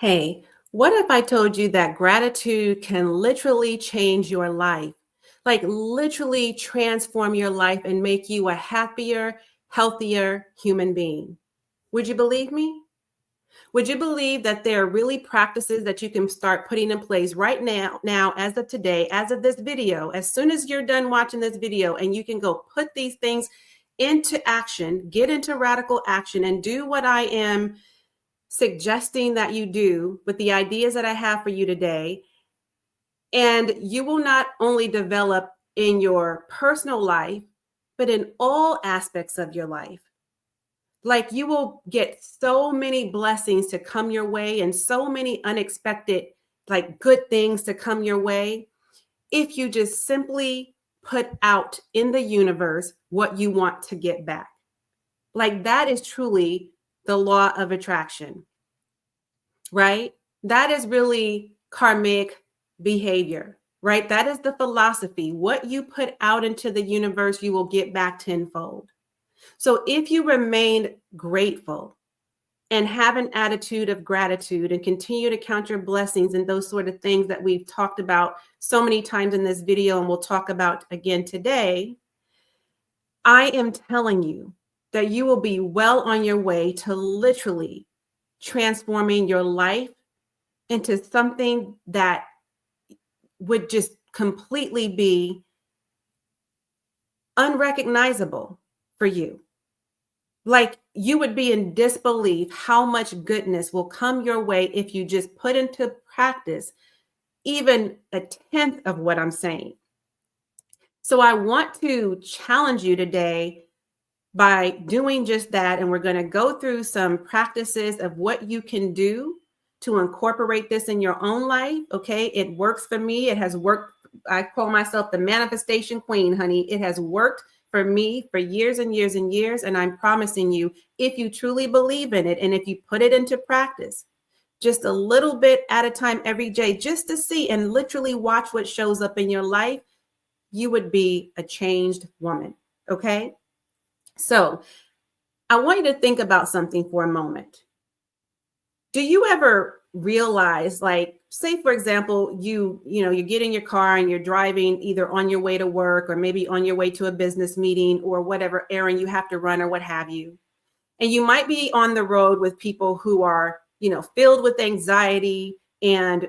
Hey, what if I told you that gratitude can literally change your life? Like, literally transform your life and make you a happier, healthier human being. Would you believe me? Would you believe that there are really practices that you can start putting in place right now, as of today, as of this video, as soon as you're done watching this video, and you can go put these things into action, get into radical action, and do what I am suggesting that you do with the ideas that I have for you today. And you will not only develop in your personal life, but in all aspects of your life. Like, you will get so many blessings to come your way and so many unexpected, like, good things to come your way if you just simply put out in the universe what you want to get back. Like, that is truly the law of attraction, right? That is really karmic behavior, right? That is the philosophy. What you put out into the universe, you will get back tenfold. So if you remain grateful and have an attitude of gratitude and continue to count your blessings and those sort of things that we've talked about so many times in this video and we'll talk about again today, I am telling you that you will be well on your way to literally transforming your life into something that would just completely be unrecognizable for you. Like, you would be in disbelief how much goodness will come your way if you just put into practice even a tenth of what I'm saying. So I want to challenge you today by doing just that. And we're going to go through some practices of what you can do to incorporate this in your own life. Okay. It works for me. It has worked. I call myself the manifestation queen, honey. It has worked for me for years and years and years. And I'm promising you, if you truly believe in it and if you put it into practice, just a little bit at a time every day, just to see and literally watch what shows up in your life, you would be a changed woman. Okay. So I want you to think about something for a moment. Do you ever realize, like, say, for example, you get in your car and you're driving either on your way to work or maybe on your way to a business meeting or whatever errand you have to run or what have you. And you might be on the road with people who are, filled with anxiety and,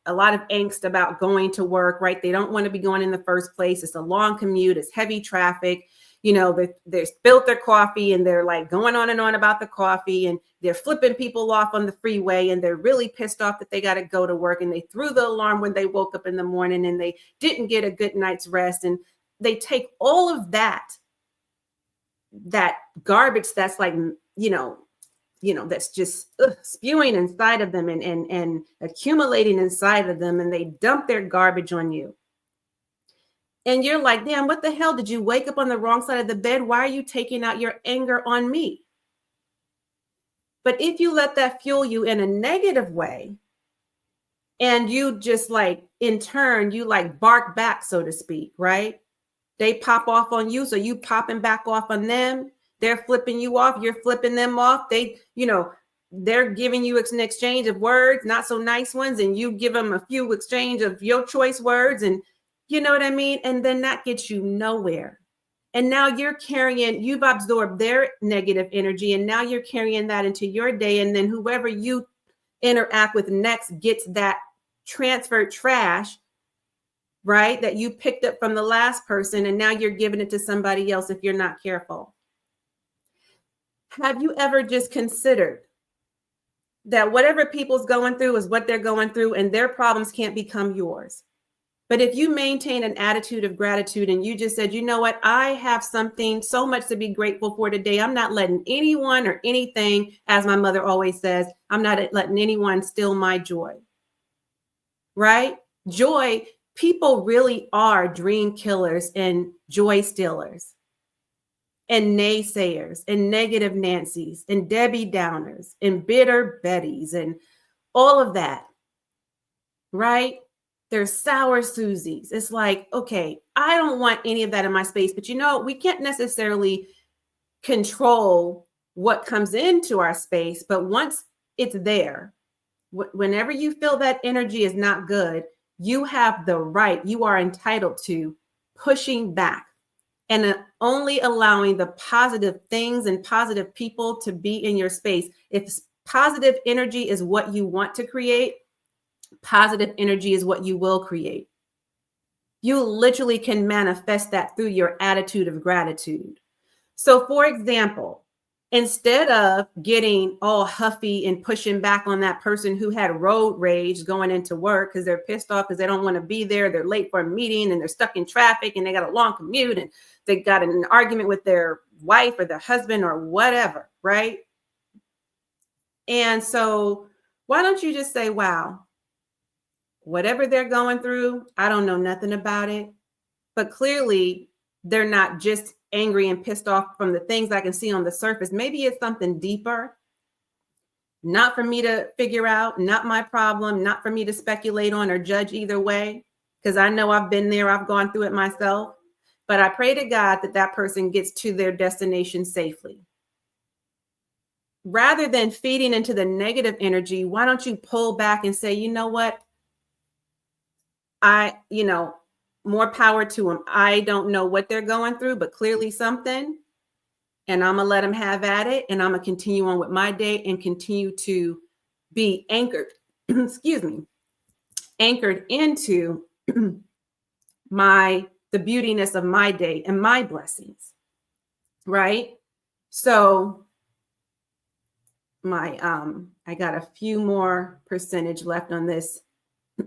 a lot of angst about going to work, right? They don't want to be going in the first place. It's a long commute. It's heavy traffic. They spilled their coffee and they're like going on and on about the coffee and they're flipping people off on the freeway and they're really pissed off that they got to go to work and they threw the alarm when they woke up in the morning and they didn't get a good night's rest. And they take all of that garbage that's like, that's just spewing inside of them and accumulating inside of them, and they dump their garbage on you. And you're like, damn, what the hell? Did you wake up on the wrong side of the bed? Why are you taking out your anger on me? But if you let that fuel you in a negative way, and you just like, in turn, you like bark back, so to speak, right? They pop off on you, so you popping back off on them. They're flipping you off. You're flipping them off. They're giving you an exchange of words, not so nice ones, and you give them a few exchange of your choice words, and you know what I mean? And then that gets you nowhere. And now you've absorbed their negative energy, and now you're carrying that into your day. And then whoever you interact with next gets that transferred trash, right? That you picked up from the last person, and now you're giving it to somebody else if you're not careful. Have you ever just considered that whatever people's going through is what they're going through, and their problems can't become yours? But if you maintain an attitude of gratitude and you just said, you know what, I have something so much to be grateful for today. I'm not letting anyone or anything, as my mother always says, I'm not letting anyone steal my joy, right? Joy, people really are dream killers and joy stealers and naysayers and negative Nancys and Debbie Downers and bitter Bettys and all of that, right? There's sour Susies. It's like, okay, I don't want any of that in my space, but we can't necessarily control what comes into our space. But once it's there, Whenever you feel that energy is not good, you have the right, you are entitled to pushing back and only allowing the positive things and positive people to be in your space. If positive energy is what you want to create, positive energy is what you will create. You literally can manifest that through your attitude of gratitude. So, for example, instead of getting all huffy and pushing back on that person who had road rage going into work because they're pissed off because they don't want to be there, they're late for a meeting and they're stuck in traffic and they got a long commute and they got an argument with their wife or their husband or whatever, right? And so, why don't you just say, wow, whatever they're going through, I don't know nothing about it, but clearly they're not just angry and pissed off from the things I can see on the surface. Maybe it's something deeper, not for me to figure out, not my problem, not for me to speculate on or judge either way, because I know I've been there, I've gone through it myself. But I pray to God that that person gets to their destination safely. Rather than feeding into the negative energy, why don't you pull back and say, you know what? More power to them. I don't know what they're going through, but clearly something. And I'm going to let them have at it. And I'm going to continue on with my day and continue to be anchored, excuse me, anchored into the beautiness of my day and my blessings. Right? So I got a few more percentage left on this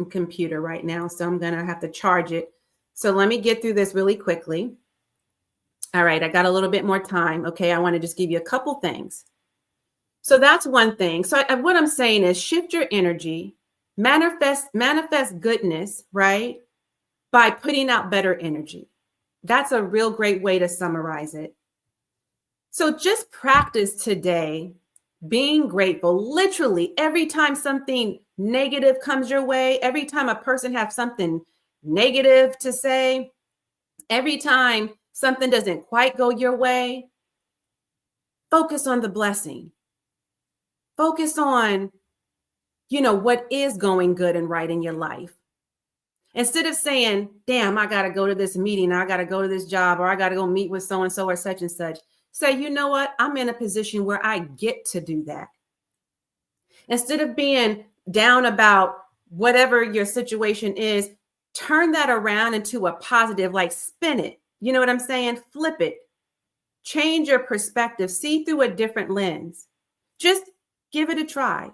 computer right now. So I'm going to have to charge it. So let me get through this really quickly. All right, I got a little bit more time. Okay, I want to just give you a couple things. So that's one thing. So what I'm saying is shift your energy, manifest goodness, right? By putting out better energy. That's a real great way to summarize it. So just practice today being grateful. Literally, every time something negative comes your way, every time a person has something negative to say, every time something doesn't quite go your way, focus on the blessing. Focus on, what is going good and right in your life. Instead of saying, damn, I got to go to this meeting, I got to go to this job, or I got to go meet with so-and-so or such and such. Say, you know what? I'm in a position where I get to do that. Instead of being down about whatever your situation is, turn that around into a positive, like spin it. You know what I'm saying? Flip it. Change your perspective. See through a different lens. Just give it a try.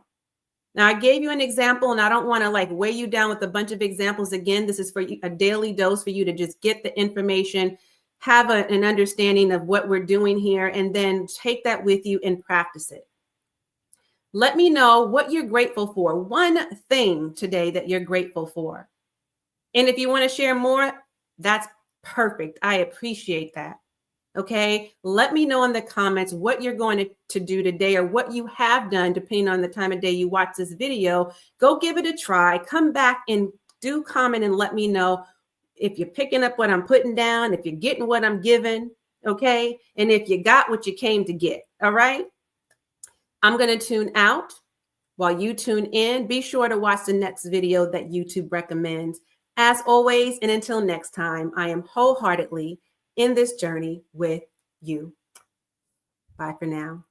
Now, I gave you an example, and I don't want to weigh you down with a bunch of examples. Again, this is for you, a daily dose for you to just get the information, have an understanding of what we're doing here, and then take that with you and practice it. Let me know what you're grateful for. One thing today that you're grateful for. And if you want to share more, that's perfect. I appreciate that. Okay. Let me know in the comments what you're going to do today or what you have done, depending on the time of day you watch this video. Go give it a try. Come back and do comment and let me know if you're picking up what I'm putting down, if you're getting what I'm giving. Okay. And if you got what you came to get. All right. I'm going to tune out while you tune in. Be sure to watch the next video that YouTube recommends. As always, and until next time, I am wholeheartedly in this journey with you. Bye for now.